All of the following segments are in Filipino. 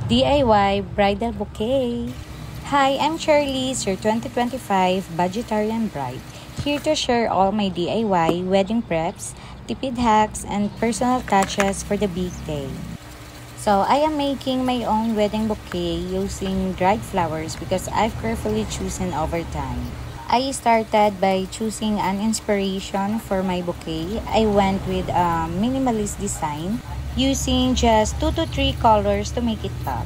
DIY Bridal Bouquet. Hi, I'm Charlize, your 2025 Budgetarian Bride, here to share all my DIY wedding preps, tipid hacks, and personal touches for the big day. So, I am making my own wedding bouquet using dried flowers because I've carefully chosen over time. I started by choosing an inspiration for my bouquet. I went with a minimalist design using just 2 to 3 colors to make it pop.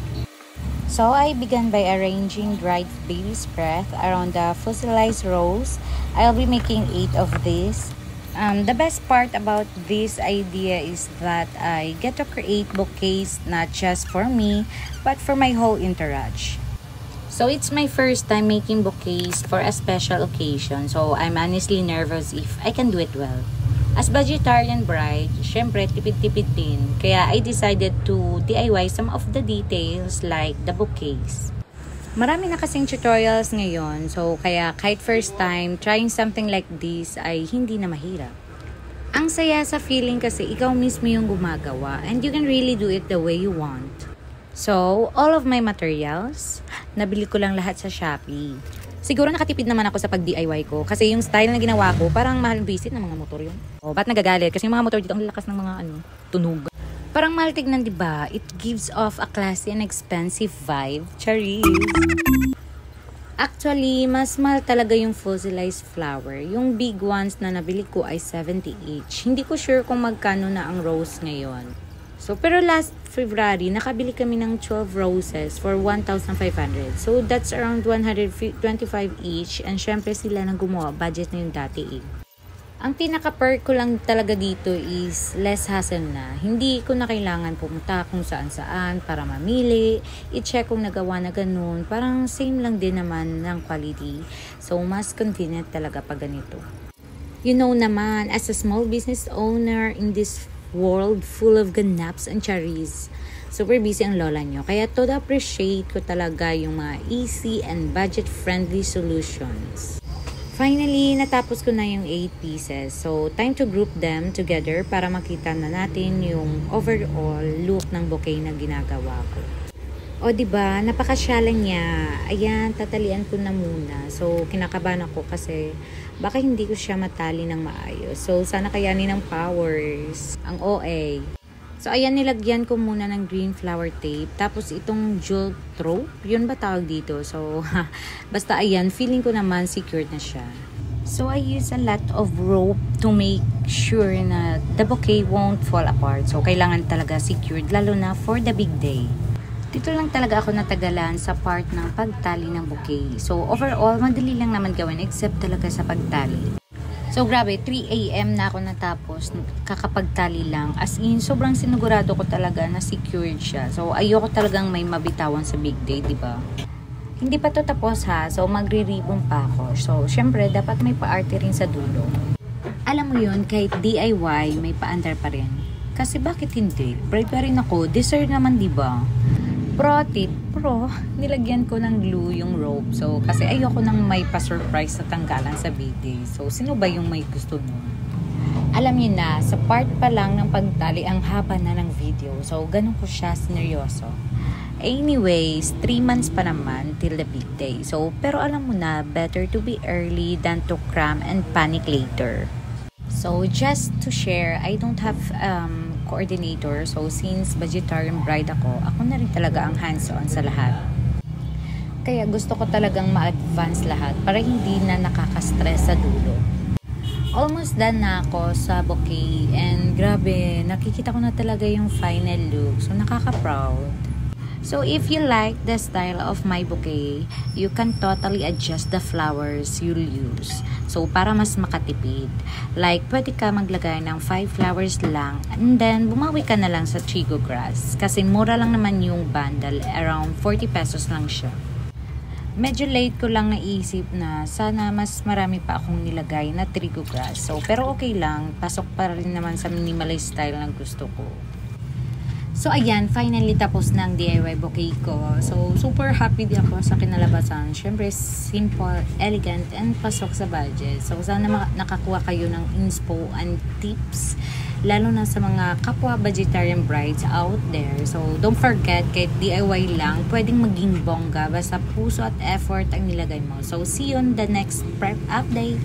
So I began by arranging dried baby's breath around the fossilized rose. I'll be making 8 of these. The best part about this idea is that I get to create bouquets not just for me, but for my whole entourage. So it's my first time making bouquets for a special occasion, so I'm honestly nervous if I can do it well. As vegetarian bride, syempre tipid-tipid din. Kaya I decided to DIY some of the details like the bouquets. Marami na kasing tutorials ngayon, so kaya kahit first time, trying something like this ay hindi na mahirap. Ang saya sa feeling kasi ikaw mismo yung gumagawa and you can really do it the way you want. So, all of my materials, nabili ko lang lahat sa Shopee. Siguro nakatipid naman ako sa pag-DIY ko kasi yung style na ginawa ko parang mahal visit ng mga motor yun. O, ba't nagagalit? Kasi yung mga motor dito ang lakas ng mga tunog. Parang mahal tignan, diba? It gives off a classy and expensive vibe. Charis! Actually, mas mahal talaga yung fossilized flower. Yung big ones na nabili ko ay 70 each. Hindi ko sure kung magkano na ang rose ngayon. So, pero last February, nakabili kami ng 12 roses for 1,500. So, that's around 125 each. And syempre sila nang gumawa. Budget na yung dati eh. Ang pinaka-perk ko lang talaga dito is less hassle na. Hindi ko na kailangan pumunta kung saan-saan para mamili. I-check kung nagawa na ganun. Parang same lang din naman ng quality. So, mas convenient talaga pag ganito. You know naman, as a small business owner in this world full of ganaps and charis, super busy ang lola nyo. Kaya todo appreciate ko talaga yung mga easy and budget-friendly solutions. Finally, natapos ko na yung 8 pieces. So, time to group them together para makita na natin yung overall look ng bouquet na ginagawa ko. O, diba? Napakasyalan niya. Ayan, tatalian ko na muna. So, kinakabahan ako kasi baka hindi ko siya matali ng maayos. So, sana kayanin ng powers. Ang OA. So, ayan, nilagyan ko muna ng green flower tape. Tapos, itong jewel rope. Yun ba tawag dito? So, basta ayan, feeling ko naman secured na siya. So, I use a lot of rope to make sure na the bouquet won't fall apart. So, kailangan talaga secured, lalo na for the big day. Dito lang talaga ako natagalan sa part ng pagtali ng bouquet. So, overall, madali lang naman gawin except talaga sa pagtali. So, grabe, 3 AM na ako natapos, kakapagtali lang. As in, sobrang sinigurado ko talaga na secured siya. So, ayoko talagang may mabitawan sa big day, diba? Hindi pa to tapos ha, so magre-ribbon pa ako. So, syempre, dapat may pa-arte rin sa dulo. Alam mo yun, kahit DIY, may pa-under pa rin. Kasi bakit hindi? Bride pa rin ako, deserve naman, diba? Pro tip, nilagyan ko ng glue yung rope. So, kasi ayoko nang may pa-surprise sa tanggalan sa big day. So, sino ba yung may gusto nun? Alam niyo na, sa part pa lang ng pagtali, ang haba na ng video. So, ganun ko siya sineryoso. Anyways, 3 months pa naman till the big day. So, pero alam mo na, better to be early than to cram and panic later. So, just to share, I don't have coordinator. So, since vegetarian bride ako na rin talaga ang hands-on sa lahat. Kaya gusto ko talagang ma-advance lahat para hindi na nakaka-stress sa dulo. Almost done na ako sa bouquet and grabe, nakikita ko na talaga yung final look. So, nakaka-proud. So, if you like the style of my bouquet, you can totally adjust the flowers you'll use. So, para mas makatipid. Like, pwede ka maglagay ng 5 flowers lang and then bumawi ka na lang sa Trigo grass. Kasi mura lang naman yung bundle, around 40 pesos lang siya. Medyo late ko lang naisip na sana mas marami pa akong nilagay na Trigo grass. So, pero okay lang, pasok pa rin naman sa minimalist style na gusto ko. So, ayan, finally tapos na ang DIY bouquet ko. So, super happy din ako sa kinalabasan. Siyempre, simple, elegant, and pasok sa budget. So, sana nakakuha kayo ng inspo and tips lalo na sa mga kapwa vegetarian brides out there. So, don't forget, kahit DIY lang, pwedeng maging bongga basta puso at effort ang nilagay mo. So, see you on the next prep update.